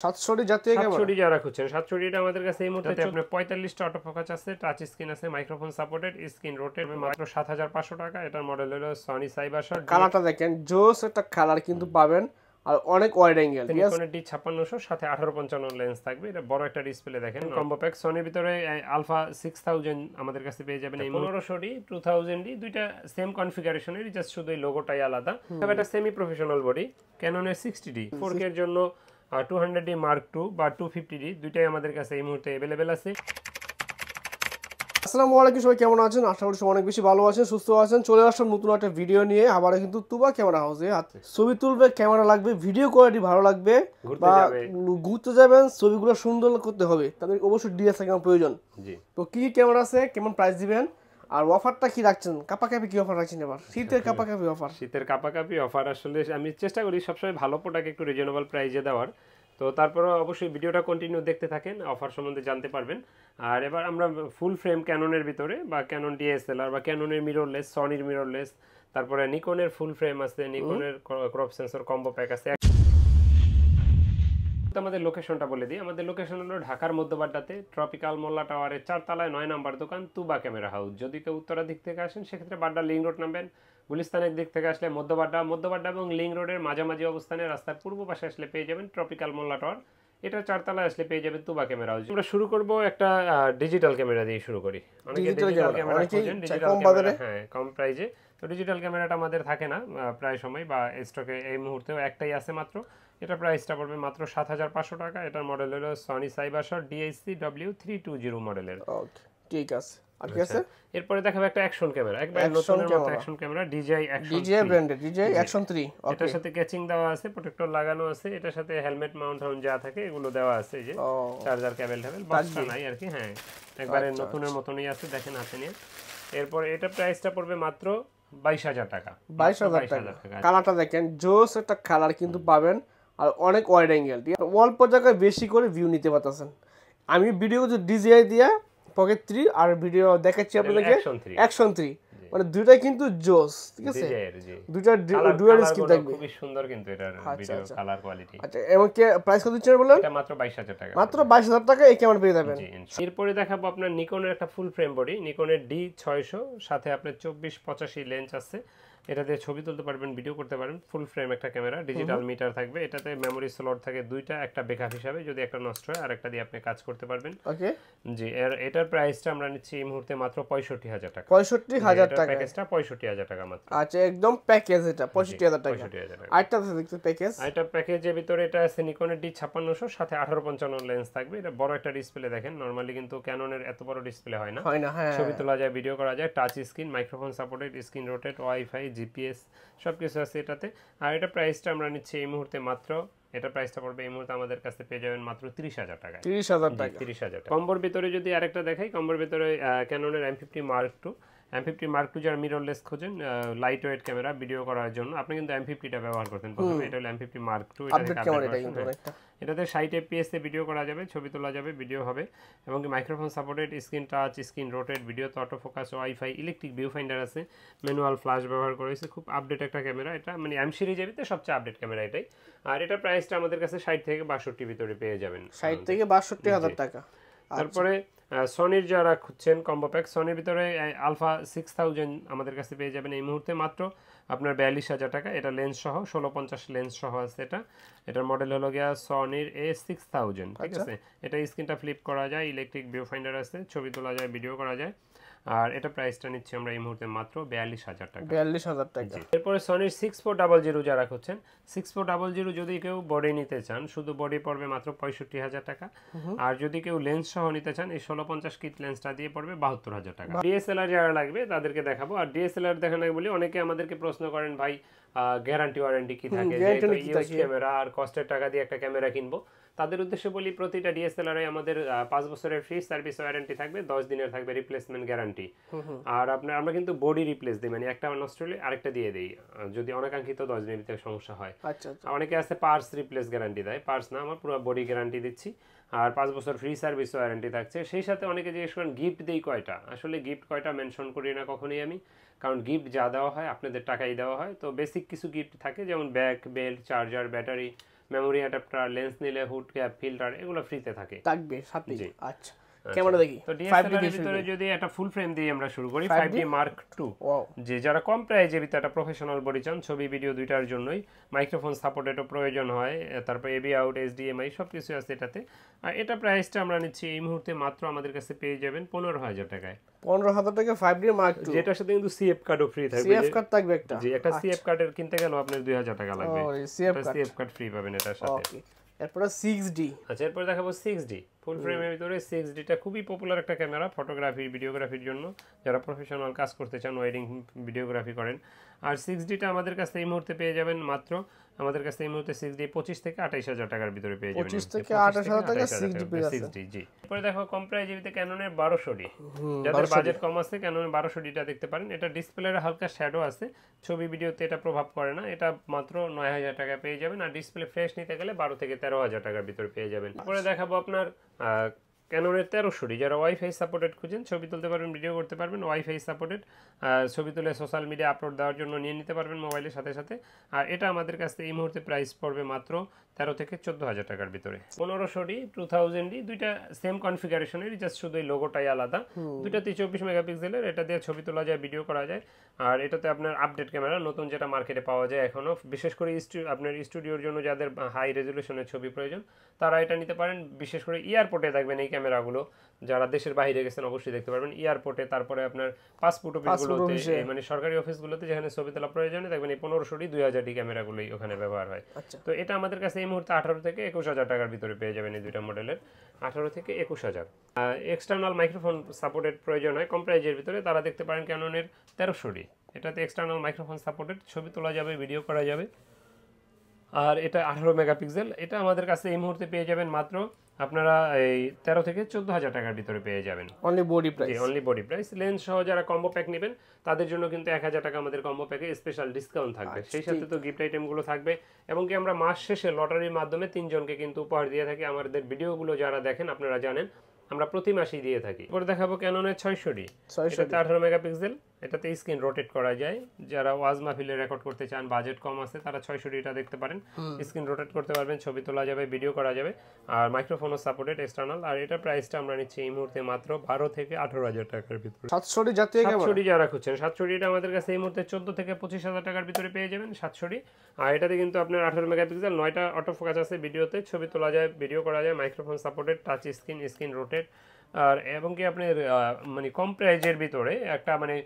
700 জাতীয় ক্যামেরা 700 যারা খুঁজছেন 700 টা আমাদের কাছে এই মুহূর্তে আপনার 45টা অটো ফোকাস আছে, টাচ স্ক্রিন আছে, মাইক্রোফোন সাপোর্টেড, স্ক্রিন রোটেট, মাত্র 7500 টাকা। এটার মডেল হলো সনি সাইবারশট। কালারটা দেখেন জোস একটা কালার কিন্তু পাবেন, আর অনেক ওয়াইড অ্যাঙ্গেল। নিকন D5600 সাথে 1855 লেন্স থাকবে, এটা বড় একটা ডিসপ্লে দেখেন। কম্বো প্যাক সনির ভিতরে আলফা 6000 আমাদের কাছে পেয়ে যাবেন। এই 1500D 2000D দুইটা সেম কনফিগারেশনের, জাস্ট শুধু এই লোগোটাই আলাদা। তবে এটা semi professional body. ক্যাননের 60D 4K এর জন্য 200D Mark II বা 250D দুইটাই আমাদের কাছে এই মুহূর্তে अवेलेबल আছে। আসসালামু আলাইকুম, সবাই কেমন আছেন? আশা করি সবাই অনেক বেশি ভালো আছেন, সুস্থ আছেন। চলে আসলাম নতুন একটা ভিডিও নিয়ে। আবার কিন্তু তুবা ক্যামেরা হাউসে ছবি তুলবে, ক্যামেরা লাগবে, ভিডিও কোয়ালিটি ভালো লাগবে, বা ঘুরতে যাবেন, ছবিগুলো সুন্দর করতে হবে, তাদের অবশ্যই ডিএসএলআর ক্যামেরা প্রয়োজন। তো কি ক্যামেরা আছে, কেমন প্রাইস দিবেন, আর অফারটা কি রাখছেন, কাপাকাপি কি অফার রাখছেন এবার? শীতের কাপাকাপি অফার। শীতের কাপাকাপি অফার আসলে আমি চেষ্টা করি সবসময় ভালো প্রোডাক্ট একটু রিজনেবল প্রাইসে দেওয়ার। তো তারপরে অবশ্যই ভিডিওটা কন্টিনিউ দেখতে থাকেন, অফার সম্বন্ধে জানতে পারবেন। আর এবার আমরা ফুল ফ্রেম ক্যাননের ভিতরে বা ক্যানন ডিএসএলআর বা ক্যাননের মিররলেস, সনির মিররলেস, তারপরে নিকনের ফুল ফ্রেম আছে, নিকনের ক্রপ সেন্সর কম্বো প্যাক আছে। আমাদের লোকেশনটা বলে দিই। আমাদের লোকেশন হলো ঢাকার মধ্যবাড্ডাতে ট্রপিক্যাল মোল্লা টাওয়ারের 4 তলায় 9 নম্বর দোকান তুবা ক্যামেরা হাউস। যদি কেউ উত্তরা দিক থেকে আসেন সেক্ষেত্রে বাড্ডা লিং রোড নামবেন। গুলিস্তানের দিক থেকে আসলে মধ্যবাড্ডা এবং লিং রোডের মাঝামাঝি অবস্থানে রাস্তার পূর্ব পাশে আসলে পেয়ে যাবেন ট্রপিক্যাল মোল্লা টাওয়ার। এটা 4 তলায় আসলে পেয়ে যাবেন তুবা ক্যামেরা হাউস। আমরা শুরু করব একটা ডিজিটাল ক্যামেরা দিয়ে শুরু করি। অনেকে ডিজিটাল ক্যামেরা খোঁজেন, ডিজিটাল ক্যামেরা হ্যাঁ কম প্রাইসে। তো ডিজিটাল ক্যামেরাটা আমাদের থাকে না প্রায় সময়, বা স্টকে এই মুহূর্তেও একটাই আছে মাত্র। এটা প্রাইসটা পড়বে মাত্র 7500 টাকা। এটার মডেল হলো সনি সাইবারশট DHC-W320 মডেলের। ওকে, ঠিক আছে। আর কি আছে? এরপরে দেখাবো একটা অ্যাকশন ক্যামেরা, একবার নতুনের মতো অ্যাকশন ক্যামেরা, DJI ব্র্যান্ডের DJI Action 3। এটার সাথে ক্যাচিং দেওয়া আছে, প্রোটেক্টর লাগানো আছে, এটার সাথে হেলমেট মাউন্ট যা থাকে এগুলো দেওয়া আছে, এই যে চার্জার কেবল বক্সটা নাই আর কি। হ্যাঁ, একবারে নতুনের মতনই আছে, দেখেন হাতে নিয়ে। এরপর এটা প্রাইসটা পড়বে মাত্র 22000 টাকা। 22000 টাকা। কালারটা দেখেন জোস একটা কালার কিন্তু পাবেন, আর অনেক ওয়াইড অ্যাঙ্গেল, অল্প জায়গায় বেশি করে ভিউ নিতে পারতেছেন। আমি ভিডিও DJI দিয়ে পকেট 3 আর ভিডিও দেখাচ্ছি আপনাদেরকে অ্যাকশন 3, মানে দুইটাই কিন্তু জোস, ঠিক আছে? দুইটা ডুয়াল স্ক্রিন থাকবে, খুব সুন্দর কিন্তু এটার ভিডিও কালার কোয়ালিটি। আচ্ছা, এবং কি প্রাইস কত দিচ্ছেন বলেন? এটা মাত্র 22000 টাকা। মাত্র 22000 টাকা এই ক্যামেরা পেয়ে যাবেন। এরপরে দেখাবো আপনার নিকনের একটা ফুল ফ্রেম বডি, নিকনের D600, সাথে আপনার 24-85 লেন্স আছে। এটাতে ছবি তুলতে পারবেন, ভিডিও করতে পারবেন। ফুল ফ্রেম একটা ক্যামেরা, ডিজিটাল মিটার থাকবে। এটাতে মেমোরি স্লট থাকে দুইটা, একটা ব্যাকআপ হিসাবে, যদি একটা নষ্ট হয় আর একটা দিয়ে আপনি কাজ করতে পারবেন। ওকে জি, এটার প্রাইসটা আমরা নিচ্ছি এই মুহূর্তে মাত্র 65000 টাকা। 65000 টাকা প্যাকেজটা 65000 টাকা মাত্র। আচ্ছা, একদম প্যাকেজ এটা 65000 টাকা। 65000 টাকা। আরেকটা আছে দেখতে প্যাকেজ, এটা প্যাকেজের ভিতরে এটা আছে নিকনের D5600 সাথে 1855 লেন্স থাকবে। এটা বড় একটা ডিসপ্লে দেখেন, নরমালি কিন্তু ক্যাননের এত বড় ডিসপ্লে হয় না। হ্যাঁ, ছবি তোলা যায়, ভিডিও করা যায়, touch screen, microphone supported, screen rotate, wifi, GPS সবকিছু আছে এটাতে। আর এটা প্রাইসটা আমরা নিচ্ছি এই মুহূর্তে মাত্র, এটা প্রাইসটা পড়বে এই মুহূর্তে আমাদের কাছে পেয়ে যাবেন মাত্র 30000 টাকা। 30000 টাকা। 30000 টাকা। কম্বোর ভিতরে যদি আরেকটা দেখাই, কম্বোর ভিতরে ক্যাননের M50 Mark II যারা মিররলেস খোঁজেন, লাইট ওয়েট ক্যামেরা ভিডিও করার জন্য, আপনি কিন্তু M50টা ব্যবহার করতেন প্রথমে। এটা হলো M50 Mark II, এটাতে 60 fps এ ভিডিও করা যাবে, ছবি তোলা যাবে, ভিডিও হবে, এবং microphone supported, screen touch, screen rotate, ভিডিওতে auto focus, wifi, electric view finder আছে, ম্যানুয়াল ফ্ল্যাশ ব্যবহার করেছে। খুব আপডেট একটা ক্যামেরা এটা, মানে M সিরিজের ভিতরে সবচেয়ে আপডেট ক্যামেরা এটাই। আর এটা প্রাইসটা আমাদের কাছে 60 থেকে 62 ভিতরে পেয়ে যাবেন, 60 থেকে 62000 টাকা। তারপরে সনির যারা খুঁজছেন কম্বো প্যাক, সনির ভিতরে আলফা 6000 আমাদের কাছে পেয়ে যাবেন এই মুহূর্তে মাত্র আপনার 42000 টাকা। এটা লেন্স সহ 1650 লেন্স সহ আছে এটা। এটার মডেল হলো গিয়া সনির A6000, ঠিক আছে? এটা স্ক্রিনটা ফ্লিপ করা যায়, ইলেকট্রিক ভিউ ফাইন্ডার আছে, ছবি তোলা যায়, ভিডিও করা যায়। আর এটা প্রাইসটা নিচ্ছি আমরা এই মুহূর্তে মাত্র 42000 টাকা। 42000 টাকা। এরপরে সনির 6400 যারা খুঁজছেন, 6400 যদি কেউ বডি নিতে চান, শুধু বডি পড়বে মাত্র 65000 টাকা। আর যদি কেউ লেন্স সহ নিতে চান, এই 1650 কিট লেন্সটা দিয়ে পড়বে 72000 টাকা। ডিএসএলআর যারা লাগবে তাদেরকে দেখাবো। আর ডিএসএলআর দেখানো বলি, অনেকে আমাদেরকে প্রশ্ন করেন, ভাই গ্যারান্টি ওয়ারেন্টি কি থাকে, ইউজ ক্যামেরা আর কষ্টের টাকা দিয়ে একটা ক্যামেরা কিনবো। তাদের উদ্দেশ্যে বলি, প্রতিটা ডিএসএলআর আমাদের 5 বছরের ফ্রি সার্ভিস ওয়ারেন্টি থাকবে, 10 দিনের থাকবে রিপ্লেসমেন্ট গ্যারান্টি। আর আমরা কিন্তু বডি রিপ্লেস দিই, মানে একটা নষ্ট হলে আরেকটা দিয়ে দিই, যদি অনাকাঙ্ক্ষিত 10 দিনের ভিতরে সমস্যা হয়। আচ্ছা, অনেকে আছে পার্স রিপ্লেস গ্যারান্টি দেয়, পার্স না, আমার পুরো বডি গ্যারান্টি দিচ্ছি। আর 5 বছর ফ্রি সার্ভিস ওয়ারেন্টি থাকছে। সেই সাথে অনেকে জিজ্ঞেস করেন গিফট দেই কয়টা। আসলে গিফট কয়টা মেনশন করি না কখনোই আমি, কারণ গিফট যা দেওয়া হয় আপনাদের টাকাই দেওয়া হয়। তো বেসিক কিছু গিফট থাকে, যেমন bag, belt, charger, battery, memory adapter, lens নিলে হুড ক্যাপ, ফিল্টার এগুলো ফ্রিতে থাকে থাকবে সাথে। জি। আচ্ছা ক্যামেরা দেখি তো ডিএসএলআর এর ভিতরে যদি একটা ফুল ফ্রেম দিয়ে আমরা শুরু করি 5D Mark II, ওয়াও যে যারা কম প্রাইজের ভিতরে একটা প্রফেশনাল বডি চান, ছবি ভিডিও দুইটার জন্যই, মাইক্রোফোন সাপোর্টেরও প্রয়োজন হয়, তারপর এবি আউট, এইচডিএমআই সব কিছু আছে এটাতে। আর এটা প্রাইসটা আমরা নিচ্ছি এই মুহূর্তে মাত্র আমাদের কাছে পেয়ে যাবেন 15,000 টাকায়। 15,000 টাকা 5D Mark II, যেটার সাথে কিন্তু সিএফ কার্ডও ফ্রি থাকবে। সিএফ কার্ড থাকবে একটা। জি, একটা সিএফ কার্ডের কিনতে গেলেও আপনার 2000 টাকা লাগবে। সিএফ কার্ড ফ্রি পাবেন এটার সাথে। ওকে এরপর 6D। আচ্ছা এরপর দেখাবো 6D ফুল ফ্রেমের ভিতরে। 6Dটা খুবই পপুলার একটা ক্যামেরা ফটোগ্রাফি ভিডিওগ্রাফির জন্য, যারা প্রফেশনাল কাজ করতে চান, ওয়েডিং ভিডিওগ্রাফি করেন। আর 6Dটা আমাদের কাছে এই মুহূর্তে পেয়ে যাবেন মাত্র, আমাদের কাছে এই মুহূর্তে 6D 25 থেকে 28,000 টাকার ভিতরে পেয়ে যাবেন। 25 থেকে 28,000 টাকা 6D পেয়ে যাচ্ছে। 6D জি। এরপরে দেখো কম প্রাইজের ক্যাননের 1200D, যাদের বাজেট কম আছে ক্যাননের 1200Dটা দেখতে পারেন। এটা ডিসপ্লের হালকা শ্যাডো আছে, ছবি ভিডিওতে এটা প্রভাব করে না। এটা মাত্র 9,000 টাকা পেয়ে যাবেন। আর ডিসপ্লে ফ্রেশ নিতে গেলে 12 থেকে 13,000 টাকার ভিতরে পেয়ে যাবেন। তারপরে দেখাবো আপনার ক্যাননের 1300D, যারা ওয়াইফাই সাপোর্টেড খুঁজেন, ছবি তুলতে পারবেন, ভিডিও করতে পারবেন, ওয়াইফাই সাপোর্টেড, ছবি তুলে সোশ্যাল মিডিয়া আপলোড দেওয়ার জন্য নিয়ে নিতে পারবেন মোবাইলের সাথে সাথে। আর এটা আমাদের কাছে এই মুহূর্তে প্রাইস পড়বে মাত্র 13 থেকে 14,000 টাকার ভিতরে। 1500D 2000D দুইটা সেম কনফিগারেশনের, জাস্ট শুধু এই লোগোটাই আলাদা। দুইটাতে 24 মেগাপিক্সেলের, এটা দিয়ে ছবি তোলা যায়, ভিডিও করা যায়। আর এটাতে আপনার আপডেট ক্যামেরা, নতুন যেটা মার্কেটে পাওয়া যায় এখনো, বিশেষ করে আপনার স্টুডিওর জন্য যাদের হাই রেজলিউশনের ছবি প্রয়োজন তারা এটা নিতে পারেন। বিশেষ করে এয়ারপোর্টে দেখবেন এই ক্যামেরাগুলো, যারা দেশের বাইরে গেছেন অবশ্যই দেখতে পারবেন এয়ারপোর্টে। তারপরে আপনার পাসপোর্ট অফিসগুলোতে, মানে সরকারি অফিসগুলোতে যেখানে ছবি তোলা প্রয়োজনে দেখবেন এই 1500D 2000D ক্যামেরাগুলোই ওখানে ব্যবহার হয়। তো এটা আমাদের কাছে এই মুহূর্তে 18 থেকে 21,000 টাকার ভিতরে পেয়ে যাবেন এই দুইটা মডেলের, 18 থেকে 21,000। এক্সটার্নাল মাইক্রোফোন সাপোর্টেড প্রয়োজন হয় কম প্রাইজের ভিতরে, তারা দেখতে পারেন ক্যাননের 1300D। এটাতে এক্সটার্নাল মাইক্রোফোন সাপোর্টেড, ছবি তোলা যাবে, ভিডিও করা যাবে। আর এটা 18 মেগাপিক্সেল। এটা আমাদের কাছে এই মুহূর্তে পেয়ে যাবেন মাত্র আপনারা এই 13 থেকে 14,000 টাকার ভিতরে পেয়ে যাবেন। Only body price. Only body price. Lens সহ যারা কম্বো প্যাক নেবেন তাদের জন্য কিন্তু 1000 টাকা আমাদের কম্বো প্যাকে স্পেশাল ডিসকাউন্ট থাকবে। সেই সাথে তো গিফট আইটেমগুলো থাকবে, এবং কি আমরা মাস শেষে লটারির মাধ্যমে 3 জনকে কিন্তু উপহার দিয়ে থাকি। আমাদের ভিডিওগুলো যারা দেখেন আপনারা জানেন আমরা প্রতি মাসেই দিয়ে থাকি। এরপর দেখাবো ক্যাননের 600D। এটাতে 18 মেগাপিক্সেল, এটাতে স্ক্রিন রোটেট করা যায়। যারা ওয়াজ মাহফিলে রেকর্ড করতে চান, বাজেট কম আছে, তারা 600Dটা দেখতে পারেন। স্ক্রিন রোটেট করতে পারবেন, ছবি তোলা যাবে, ভিডিও করা যাবে। আর মাইক্রোফোনও সাপোর্টেড এক্সটার্নাল। আর এটা প্রাইসটা আমরা নিচ্ছি এই মুহূর্তে মাত্র 12 থেকে 18,000 টাকার ভিতরে। 700D জাতীয় ক্যামেরা, 700D যারা খুঁজছেন, 700Dটা আমাদের কাছে এই মুহূর্তে 14 থেকে 25,000 টাকার ভিতরে পেয়ে যাবেন 700D। আর এটাতে কিন্তু আপনার 18 মেগাপিক্সেল, 9টা অটো ফোকাস আছে ভিডিওতে, ছবি তোলা যায়, ভিডিও করা যায়, microphone supported, touch screen, screen rotate. আর এবং কি আপনার মানে কম প্রাইজের ভিতরে একটা মানে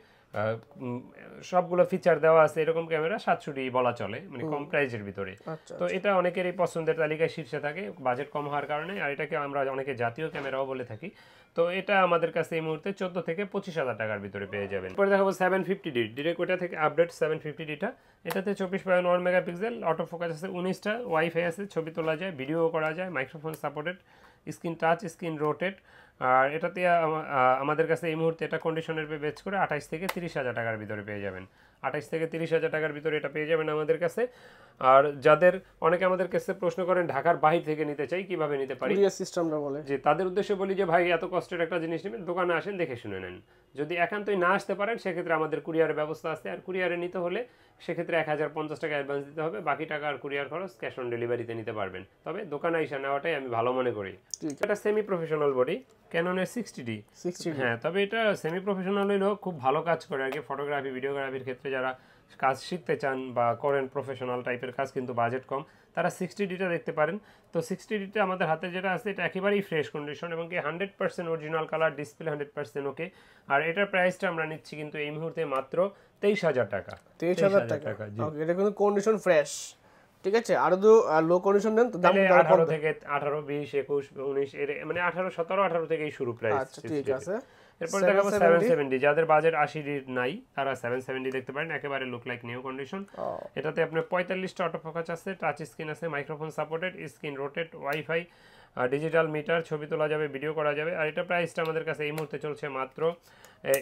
সবগুলো ফিচার দেওয়া আছে এরকম ক্যামেরা 700D বলা চলে, মানে কম প্রাইজের ভিতরে। তো এটা অনেকেরই পছন্দের তালিকায় শীর্ষে থাকে বাজেট কম হওয়ার কারণে। আর এটাকে আমরা অনেকে জাতীয় ক্যামেরাও বলে থাকি। তো এটা আমাদের কাছে এই মুহূর্তে 14 থেকে 25,000 টাকার ভিতরে পেয়ে যাবেন। পরে দেখাবো 750D, ডিরেক্ট ওটা থেকে আপডেট 750Dটা। এটাতে 24.1 মেগাপিক্সেল, অটো ফোকাস আছে 19টা, ওয়াইফাই আছে, ছবি তোলা যায়, ভিডিও করা যায়, microphone supported, screen touch, screen rotate. আর এটাতে আমাদের কাছে এই মুহূর্তে এটা কন্ডিশনের পে বেচ করে 28 থেকে 30,000 টাকার ভিতরে পেয়ে যাবেন। 28 থেকে 30,000 টাকার ভিতরে এটা পেয়ে যাবেন আমাদের কাছে। আর যাদের অনেকে আমাদের কাছে প্রশ্ন করেন ঢাকার বাইরে থেকে নিতে চাই, কিভাবে নিতে পারি, কুরিয়ার সিস্টেমটা বলে, যে তাদের উদ্দেশ্যে বলি যে ভাই এত কষ্টের একটা জিনিস নেবেন, দোকানে আসেন, দেখে শুনে নেন। যদি একান্তই না আসতে পারেন সেক্ষেত্রে আমাদের কুরিয়ারের ব্যবস্থা আছে। আর কুরিয়ারে নিতে হলে সেক্ষেত্রে 1050 টাকা অ্যাডভান্স দিতে হবে, বাকি টাকা আর কুরিয়ার খরচ ক্যাশ অন ডেলিভারিতে নিতে পারবেন। তবে দোকানে এসে নেওয়াটাই আমি ভালো মনে করি। এটা সেমি প্রফেশনাল বডি, ক্যাননের 60D। হ্যাঁ, তবে এটা সেমি প্রফেশনাল হইলেও খুব ভালো কাজ করে আর কি। ফটোগ্রাফি ভিডিওগ্রাফির ক্ষেত্রে যারা কাজ শিখতে চান বা করেন প্রফেশনাল টাইপের কাজ, কিন্তু বাজেট কম, তারা 60Dটা দেখতে পারেন। তো 60Dটা আমাদের হাতে যেটা আছে এটা একেবারেই ফ্রেশ কন্ডিশন, এবং কি 100% অরিজিনাল কালার, ডিসপ্লে 100% ওকে। আর এটার প্রাইসটা আমরা নিচ্ছি কিন্তু এই মুহূর্তে মাত্র 23,000 টাকা। 23,000 টাকা। ওকে, এটা কিন্তু কন্ডিশন ফ্রেশ, ঠিক আছে। আর লো কন্ডিশন দেন তো দাম 18 থেকে 18, 20, 21, 19 এর মানে 18, 17, 18 থেকেই শুরু প্রাইস। আচ্ছা ঠিক আছে। এরপর দেখাবো 770, যাদের বাজেট 80D নাই তারা 770 দেখতে পারেন, একেবারে লুক লাইক নিউ কন্ডিশন। এটাতে আপনার 45টা অটো ফোকাস আছে, টাচ স্ক্রিন আছে, microphone supported, screen rotate, wifi, digital meter, ছবি তোলা যাবে, ভিডিও করা যাবে। আর এটা প্রাইসটা আমাদের কাছে এই মুহূর্তে চলছে মাত্র,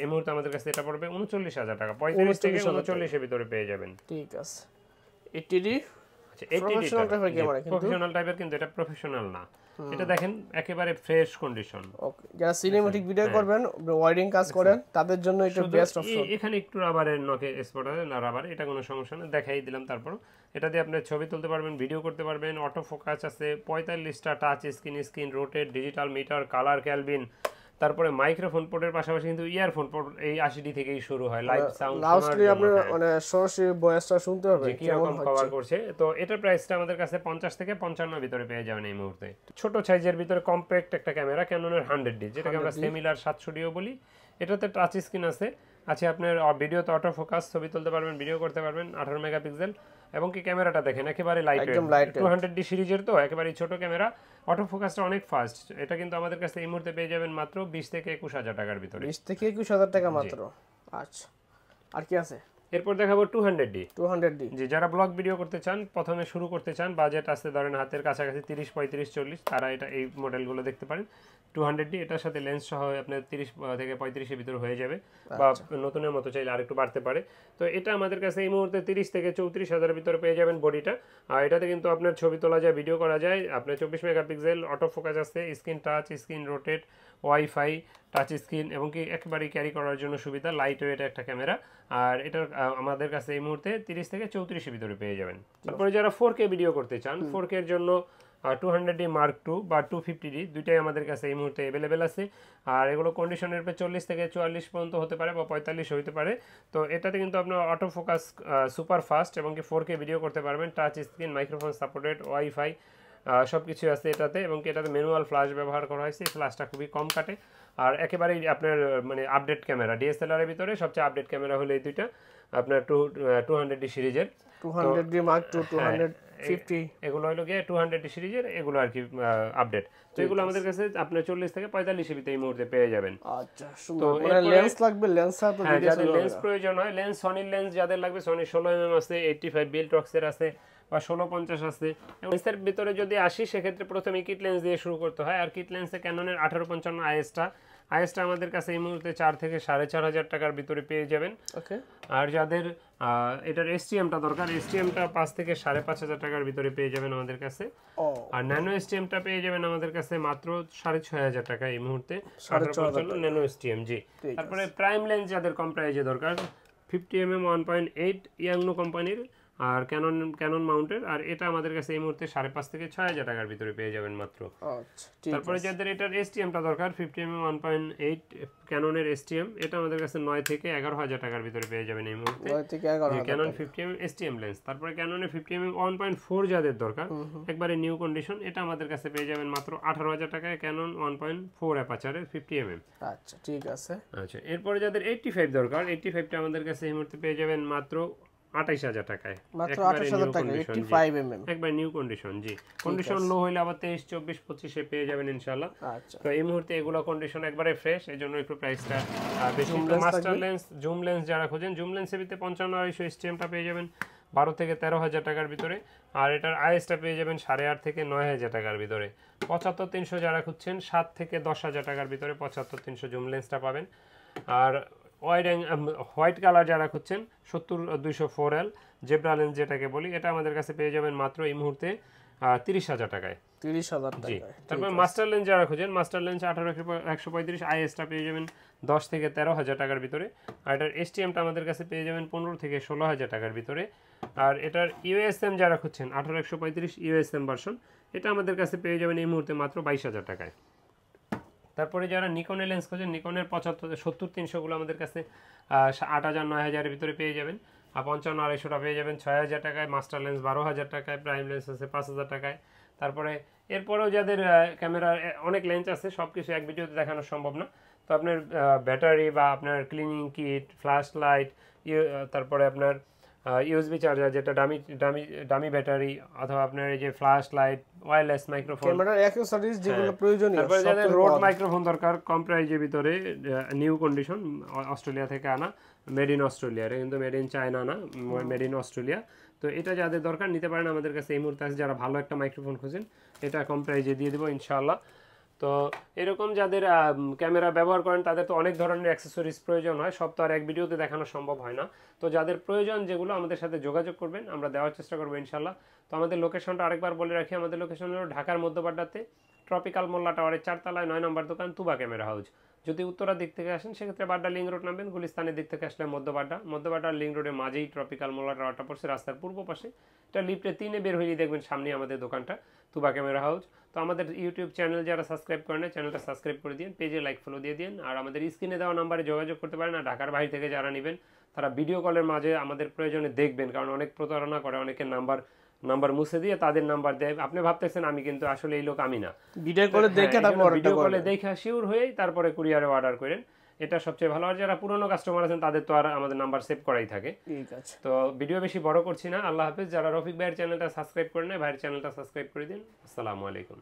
এই মুহূর্তে আমাদের কাছে এটা পড়বে 39,000 টাকা। 45 থেকে 39 এর ভিতরে পেয়ে যাবেন। ঠিক আছে। 80D প্রফেশনাল টাইপের, কিন্তু এটা প্রফেশনাল না। এটা দেখেন একেবারে ফ্রেশ কন্ডিশন। ওকে, যারা সিনেম্যাটিক ভিডিও করবেন, ওয়াইডিং কাজ করেন, তাদের জন্য এটা বেস্ট অপশন। এখানে একটু রাবারের নকে স্পট আছে না, রাবার এটা কোনো সমস্যা না, দেখাই দিলাম। তারপর এটা দিয়ে আপনি ছবি তুলতে পারবেন, ভিডিও করতে পারবেন, অটো ফোকাস আছে, 45টা touch screen rotate, digital meter, colour Kelvin, তারপরে মাইক্রোফোন পোর্টের পাশাপাশি কিন্তু ইয়ারফোন পোর্ট এই 80 থেকেই শুরু হয়, লাইভ সাউন্ড লাউডলি আপনি মানে সরাসরি ভয়েসটা শুনতে হবে কি রকম কভার করছে। তো এটার প্রাইসটা আমাদের কাছে 50 থেকে 55 ভিতরে পেয়ে যাবেন এই মুহূর্তে। ছোট সাইজের ভিতরে কম্প্যাক্ট একটা ক্যামেরা, ক্যাননের 100D, যেটাকে আমরা সেমিলার 700Dও বলি। এটাতে টাচ স্ক্রিন আছে আপনার ভিডিওতে অটো ফোকাস, ছবি তুলতে পারবেন, ভিডিও করতে পারবেন, 18 মেগাপিক্সেল, এবং কি ক্যামেরাটা দেখেন একেবারে লাইট ওয়েট, 200D সিরিজের তো একেবারে ছোট ক্যামেরা, অটো ফোকাসটা অনেক ফাস্ট। এটা কিন্তু আমাদের কাছে এই মুহূর্তে পেয়ে যাবেন মাত্র 20 থেকে 21,000 টাকার ভিতরে। 20 থেকে 21,000 টাকা মাত্র। আচ্ছা, আর কি আছে? এরপর দেখাবো 200D। জি, যারা ব্লগ ভিডিও করতে চান, প্রথমে শুরু করতে চান, বাজেট আছে ধরেন হাতের কাছাকাছি 30, 35, 40, তারা এটা এই মডেলগুলো দেখতে পারেন। 200D এটার সাথে লেন্স সহ আপনার 30 থেকে 35 এর ভিতর হয়ে যাবে, বা নতুনের মতো চাইলে আরেকটু বাড়তে পারে। তো এটা আমাদের কাছে এই মুহূর্তে 30 থেকে 34,000 ভিতরে পেয়ে যাবেন বডিটা। আর এটাতে কিন্তু আপনার ছবি তোলা যায়, ভিডিও করা যায়, আপনার 24 মেগাপিক্সেল, অটো ফোকাস আছে, screen touch, screen rotate, wifi, touch screen, এবং কি একেবারে ক্যারি করার জন্য সুবিধা, লাইট ওয়েট একটা ক্যামেরা। আর এটার আমাদের কাছে এই মুহূর্তে 30 থেকে 34 এর ভিতরে পেয়ে যাবেন। তারপরে যারা 4K ভিডিও করতে চান, 4K এর জন্য 200D Mark II বা 250D দুইটাই আমাদের কাছে এই মুহূর্তে অ্যাভেলেবেল আছে। আর এগুলো কন্ডিশনের উপরে 40 থেকে 44 পর্যন্ত হতে পারে, বা 45 হতে পারে। তো এটাতে কিন্তু আপনার অটো ফোকাস সুপার ফাস্ট, এবং কি 4K ভিডিও করতে পারবেন, touch screen, microphone supported, wifi সব কিছু আছে এটাতে, এবং কি এটাতে ম্যানুয়াল ফ্ল্যাশ ব্যবহার করা হয়েছে, এই ফ্ল্যাশটা খুবই কম কাটে। আর একেবারেই আপনার মানে আপডেট ক্যামেরা, ডিএসএলআর এর ভিতরে সবচেয়ে আপডেট ক্যামেরা হলো এই দুইটা আপনার 200D সিরিজের, 200D Mark II, 250, এগুলো হলো গিয়ে 200D সিরিজের, এগুলো আর কি আপডেট। তো এগুলো আমাদের কাছে আপনার 40 থেকে 45 এর ভিতরে এই মুহূর্তে পেয়ে যাবেন। আচ্ছা, সুন্দর। মানে লেন্স লাগবে, লেন্স তো ভিডিও, যাদের লেন্স প্রয়োজন হয়, লেন্স সনির লেন্স যাদের লাগবে, সনি 16mm আছে, 85 বিল্টক্সের আছে, বা 1650 আছে। লেন্সের ভিতরে যদি আসি, সেক্ষেত্রে প্রথমে কিট লেন্স দিয়ে শুরু করতে হয়। আর কিট লেন্সে ক্যাননের 1855 আইএসটা আমাদের কাছে এই মুহূর্তে 4 থেকে 4,500 টাকার ভিতরে পেয়ে যাবেন। ওকে। আর যাদের এটার এসটিএমটা দরকার, এসটিএমটা 5 থেকে 5,500 টাকার ভিতরে পেয়ে যাবেন আমাদের কাছে। আর ন্যানো এসটিএমটা পেয়ে যাবেন আমাদের কাছে মাত্র 6,500 টাকা এই মুহূর্তে, 1855 ন্যানো এসটিএম। জি, তারপরে প্রাইম লেন্স যাদের কম প্রাইসে দরকার, 50mm 1.8 ইয়াংনো কোম্পানির, আর ক্যানন মাউন্টের, আর এটা আমাদের কাছে এই মুহূর্তে 5,500 থেকে 6,000 টাকার ভিতরে পেয়ে যাবেন মাত্র। আচ্ছা, ঠিক আছে। তারপরে যাদের এটার এসটিএমটা দরকার, 50mm 1.8 ক্যাননের এসটিএম, এটা আমাদের কাছে 9 থেকে 11,000 টাকার ভিতরে পেয়ে যাবেন এই মুহূর্তে, 9 থেকে 11,000 ক্যানন 50mm এসটিএম লেন্স। তারপরে ক্যাননের 50mm 1.4 যাদের দরকার, একবারে নিউ কন্ডিশন, এটা আমাদের কাছে পেয়ে যাবেন মাত্র 18,000 টাকায়, ক্যানন 1.4 অ্যাপাচারের 50mm। আচ্ছা, ঠিক আছে। আচ্ছা, এরপরে যাদের 85 দরকার, 85টা আমাদের কাছে এই মুহূর্তে পেয়ে যাবেন মাত্র 28,000 টাকায়, মাত্র 28,000 টাকা, 85mm, একবার নিউ কন্ডিশন। জি, কন্ডিশন লো হইলে আবার 23, 24, 25 এ পেয়ে যাবেন ইনশাআল্লাহ। আচ্ছা, তো এই মুহূর্তে এগুলো কন্ডিশন একবারে ফ্রেশ, এজন্য একটু প্রাইসটা বেশি। মাস্টার লেন্স, জুম লেন্স যারা খোঁজেন, জুম লেন্সের ভিতরে 55-250 এসটিএমটা পেয়ে যাবেন 12 থেকে 13,000 টাকার ভিতরে। আর এটার আইএসটা পেয়ে যাবেন 8,500 থেকে 9,000 টাকার ভিতরে। 75-300 যারা খুঁজছেন, 7 থেকে 10,000 টাকার ভিতরে 75-300 জুম লেন্সটা পাবেন। আর হোয়াইট কালার যারা খুঁজছেন, 70-200 4L জেব্রা লেন্স যেটাকে বলি, এটা আমাদের কাছে পেয়ে যাবেন মাত্র এই মুহূর্তে 30,000 টাকায়। 30,000 জি, টাকা। তারপর মাস্টার লেন্স যারা খুঁজেন, মাস্টার লেন্স 18-135 আইএসটা পেয়ে যাবেন 10 থেকে 13,000 টাকার ভিতরে। আর এটার এসটিএমটা আমাদের কাছে পেয়ে যাবেন 15 থেকে 16,000 টাকার ভিতরে। আর এটার ইউএসএম যারা খুঁজছেন, 18-135 ইউএসএম ভার্সন, এটা আমাদের কাছে পেয়ে যাবেন এই মুহূর্তে মাত্র 22,000 টাকায়। তারপরে যারা নিকনের লেন্স খোঁজেন, নিকনের 70-300 গুলো আমাদের কাছে 8,000-9,000 এর ভিতরে পেয়ে যাবেন। আর 55-250টা পেয়ে যাবেন 6,000 টাকায়, মাস্টার লেন্স 12,000 টাকায়, প্রাইম লেন্স আছে 5,000 টাকায়। তারপরে এরপরেও যাদের ক্যামেরার অনেক লেন্স আছে, সব কিছু এক ভিডিওতে দেখানো সম্ভব না। তো আপনার ব্যাটারি বা আপনার ক্লিনিং কিট, ফ্ল্যাশ লাইট, তারপরে আপনার ইউএসবি চার্জার যেটা ডামি ব্যাটারি, অথবা আপনার এই যে ফ্ল্যাশ লাইট, ওয়্যারলেস মাইক্রোফোন, ক্যামেরার অ্যাকসেসরিজ যেগুলো প্রয়োজনীয়, তারপরে যাদের রোড মাইক্রোফোন দরকার কম প্রাইজের ভিতরে, নিউ কন্ডিশন, অস্ট্রেলিয়া থেকে আনা, মেড ইন অস্ট্রেলিয়া, এটা কিন্তু মেড ইন চায়না না, মেড ইন অস্ট্রেলিয়া। তো এটা যাদের দরকার নিতে পারেন আমাদের কাছে এই মুহূর্তে আছে। যারা ভালো একটা মাইক্রোফোন খুঁজেন, এটা কম প্রাইজে দিয়ে দেবো ইনশাআল্লাহ। তো এরকম যাদের ক্যামেরা ব্যবহার করেন, তাদের তো অনেক ধরনের অ্যাক্সেসরিজ প্রয়োজন হয়, সব তো আর এক ভিডিওতে দেখানো সম্ভব হয় না। তো যাদের প্রয়োজন যেগুলো, আমাদের সাথে যোগাযোগ করবেন, আমরা দেওয়ার চেষ্টা করবো ইনশাআল্লাহ। তো আমাদের লোকেশনটা আরেকবার বলে রাখি, আমাদের লোকেশন হলো ঢাকার মধ্যপাড়াতে ট্রপিক্যাল মোল্লা টাওয়ারের 4 তলায় 9 নম্বর দোকান তুবা ক্যামেরা হাউস। যদি উত্তরা দিক থেকে আসেন সেক্ষেত্রে বাড্ডা লিং রোড নামবেন, গুলিস্তানের দিক থেকে আসলে মধ্যবাড্ডা লিং রোডের মাঝেই ট্রপিক্যাল মোল্লা টাওয়ারটা পড়ছে রাস্তার পূর্ব পাশে। এটা লিফটে 3-এ বের হয়ে দেখবেন সামনে আমাদের দোকানটা তুবা ক্যামেরা হাউস। তো আমাদের ইউটিউব চ্যানেল যারা সাবস্ক্রাইব করেন চ্যানেলটা সাবস্ক্রাইব করে দিন, পেজে লাইক ফলো দিয়ে দিন। আর আমাদের স্ক্রিনে দেওয়া নাম্বারে যোগাযোগ করতে পারেন। আর ঢাকার বাইরে থেকে যারা নেবেন তারা ভিডিও কলের মাঝে আমাদের প্রয়োজনে দেখবেন, কারণ অনেক প্রতারণা করে, অনেকের নাম্বার মুছে দিয়ে তাদের নাম্বার দেয়। আপনি ভাবতেছেন আমি, কিন্তু আসলে এই লোক আমি না। ভিডিও কলে দেখে তারপর ভিডিও কলে দেখে শিওর হয়েই তারপরে কুরিয়ারে অর্ডার করেন, এটা সবচেয়ে ভালো। আর যারা পুরনো কাস্টমার আছেন তাদের তো আর আমাদের নাম্বার সেভ করাই থাকে। ঠিক আছে, তো ভিডিও বেশি বড় করছি না। আল্লাহ হাফেজ। যারা রফিক ভাইয়ের চ্যানেলটা সাবস্ক্রাইব করে নেয়, ভাইয়ের চ্যানেলটা সাবস্ক্রাইব করে দিন। আসসালামু আলাইকুম।